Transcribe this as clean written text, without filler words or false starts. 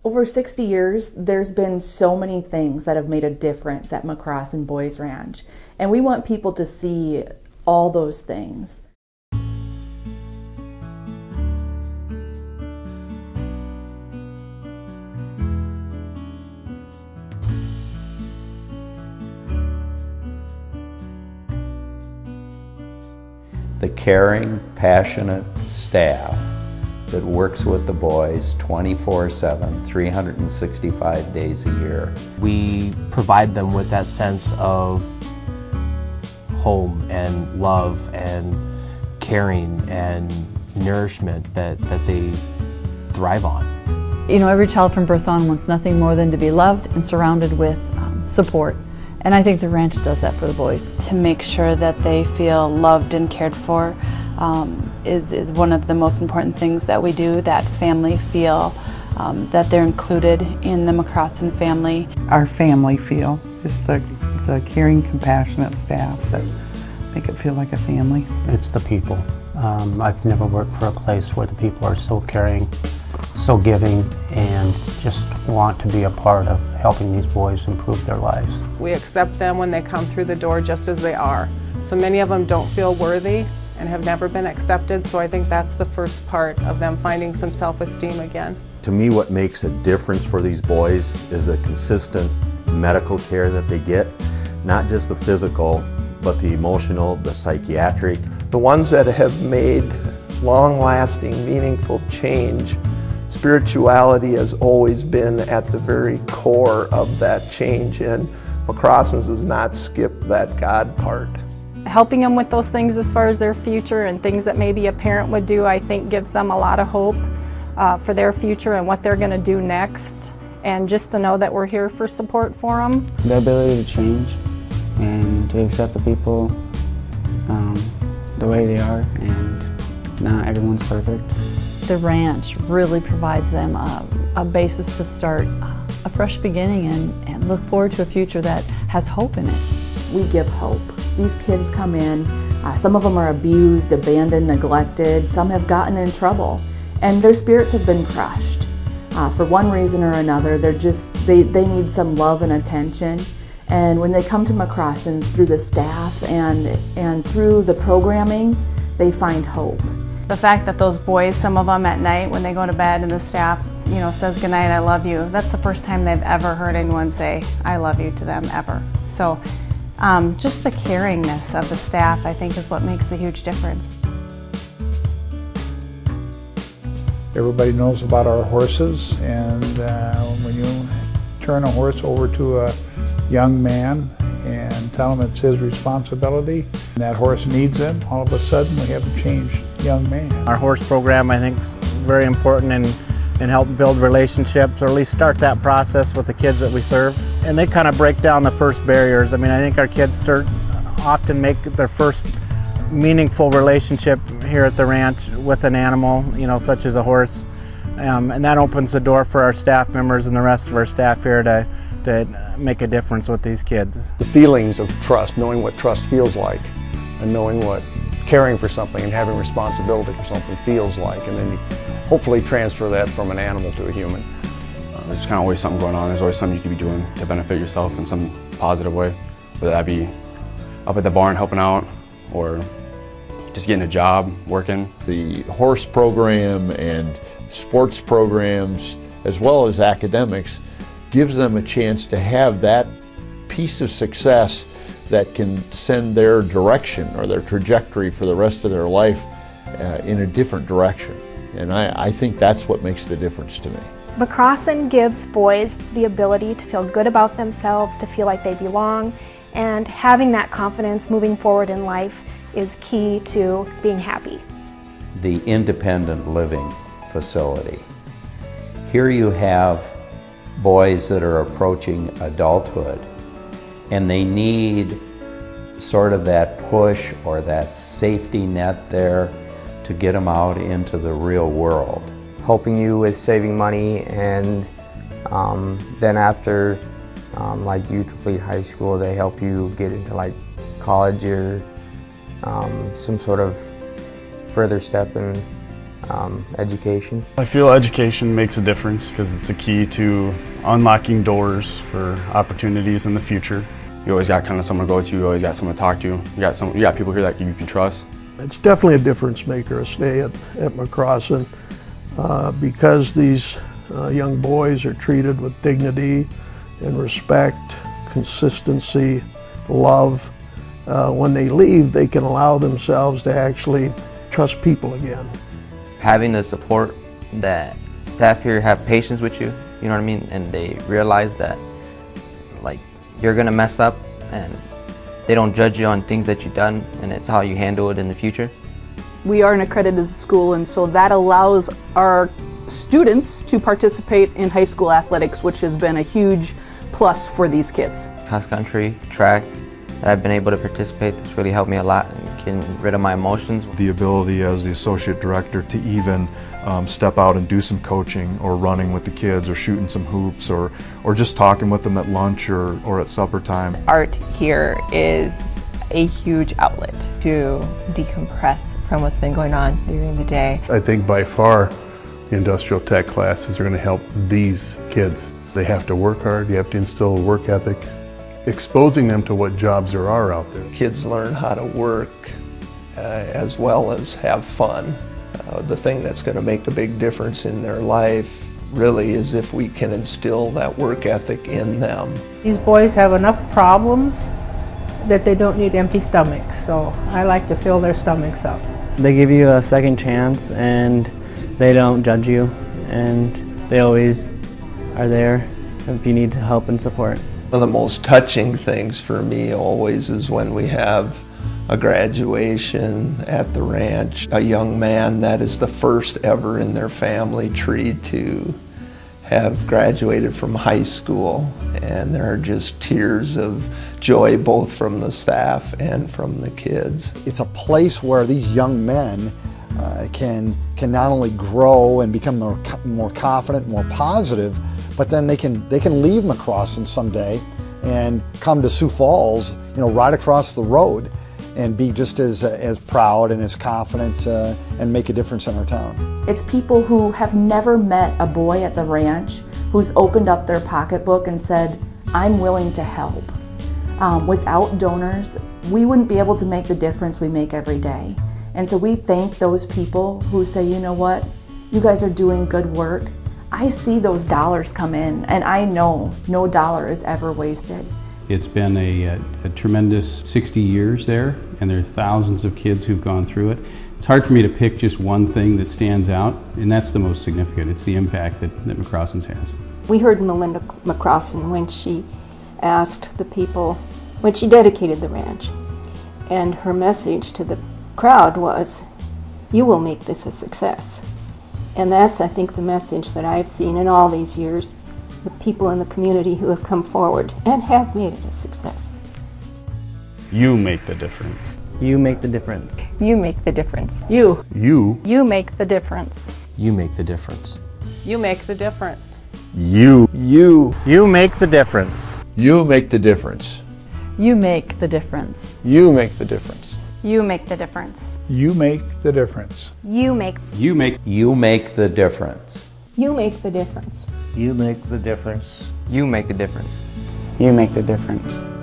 Over 60 years, there's been so many things that have made a difference at McCrossan Boys Ranch, and we want people to see all those things. The caring, passionate staff that works with the boys 24/7, 365 days a year. We provide them with that sense of home and love and caring and nourishment that they thrive on. You know, every child from birth on wants nothing more than to be loved and surrounded with support. And I think the ranch does that for the boys. To make sure that they feel loved and cared for is one of the most important things that we do, that family feel that they're included in the McCrossan family. Our family feel is the caring, compassionate staff that make it feel like a family. It's the people. I've never worked for a place where the people are so caring, so giving, and just want to be a part of helping these boys improve their lives. We accept them when they come through the door just as they are. So many of them don't feel worthy and have never been accepted, so I think that's the first part of them finding some self-esteem again. To me, what makes a difference for these boys is the consistent medical care that they get, not just the physical, but the emotional, the psychiatric. The ones that have made long-lasting, meaningful change, spirituality has always been at the very core of that change, and McCrossan's does not skip that God part. Helping them with those things as far as their future and things that maybe a parent would do, I think gives them a lot of hope for their future and what they're going to do next, and just to know that we're here for support for them. The ability to change and to accept the people the way they are, and not everyone's perfect. The ranch really provides them a basis to start a fresh beginning and look forward to a future that has hope in it. We give hope. These kids come in, some of them are abused, abandoned, neglected, some have gotten in trouble, and their spirits have been crushed. For one reason or another, they need some love and attention. And when they come to McCrossan's through the staff and through the programming, they find hope. The fact that those boys, some of them at night when they go to bed and the staff, you know, says goodnight, I love you, that's the first time they've ever heard anyone say I love you to them ever. So just the caringness of the staff, I think, is what makes a huge difference. Everybody knows about our horses, and when you turn a horse over to a young man and tell him it's his responsibility, and that horse needs him, all of a sudden we have a changed young man. Our horse program, I think, is very important in helping build relationships, or at least start that process with the kids that we serve. And they kind of break down the first barriers. I mean, I think our kids often make their first meaningful relationship here at the ranch with an animal, you know, such as a horse. And that opens the door for our staff members and the rest of our staff here to make a difference with these kids. The feelings of trust, knowing what trust feels like, and knowing what caring for something and having responsibility for something feels like, and then you hopefully transfer that from an animal to a human. There's kind of always something going on. There's always something you could be doing to benefit yourself in some positive way, whether that be up at the barn helping out or just getting a job, working. The horse program and sports programs, as well as academics, gives them a chance to have that piece of success that can send their direction or their trajectory for the rest of their life in a different direction. And I think that's what makes the difference to me. McCrossan gives boys the ability to feel good about themselves, to feel like they belong, and having that confidence moving forward in life is key to being happy. The independent living facility. Here you have boys that are approaching adulthood, and they need sort of that push or that safety net there to get them out into the real world. Helping you with saving money, and then after like you complete high school, they help you get into like college or some sort of further step in education. I feel education makes a difference because it's a key to unlocking doors for opportunities in the future. You always got kind of someone to go to, you always got someone to talk to, you got people here that you can trust. It's definitely a difference maker to stay at McCrossan because these young boys are treated with dignity and respect, consistency, love. When they leave, they can allow themselves to actually trust people again. Having the support that staff here have patience with you, you know what I mean, and they realize that like you're gonna mess up and they don't judge you on things that you've done, and it's how you handle it in the future. We are an accredited school, and so that allows our students to participate in high school athletics, which has been a huge plus for these kids. Cross country, track, that I've been able to participate, that's really helped me a lot in getting rid of my emotions. The ability as the associate director to even step out and do some coaching or running with the kids or shooting some hoops or just talking with them at lunch or at supper time. Art here is a huge outlet to decompress from what's been going on during the day. I think by far the industrial tech classes are going to help these kids. They have to work hard, you have to instill a work ethic, exposing them to what jobs there are out there. Kids learn how to work as well as have fun. The thing that's going to make a big difference in their life really is if we can instill that work ethic in them. These boys have enough problems that they don't need empty stomachs, so I like to fill their stomachs up. They give you a second chance and they don't judge you, and they always are there if you need help and support. One of the most touching things for me always is when we have a graduation at the ranch. A young man that is the first ever in their family tree to have graduated from high school, and there are just tears of joy both from the staff and from the kids. It's a place where these young men can not only grow and become more confident, more positive, but then they can leave McCrossan someday and come to Sioux Falls, right across the road, and be just as proud and as confident and make a difference in our town. It's people who have never met a boy at the ranch who's opened up their pocketbook and said, I'm willing to help. Without donors, we wouldn't be able to make the difference we make every day. And so we thank those people who say, you know what, you guys are doing good work. I see those dollars come in, and I know no dollar is ever wasted. It's been a tremendous 60 years there, and there are thousands of kids who've gone through it. It's hard for me to pick just one thing that stands out, and that's the most significant. It's the impact that McCrossan's has. We heard Melinda McCrossan when she asked the people, when she dedicated the ranch, and her message to the crowd was, you will make this a success. And that's, I think, the message that I've seen in all these years, the people in the community who have come forward and have made it a success. You make the difference. You make the difference. You make the difference. You. You. You make the difference. You make the difference. You make the difference. You. You. You make the difference. You make the difference. You make the difference. You make the difference. You make the difference. You make the difference. You make. You make the difference. You make the difference. You make the difference. You make the difference. You make the difference.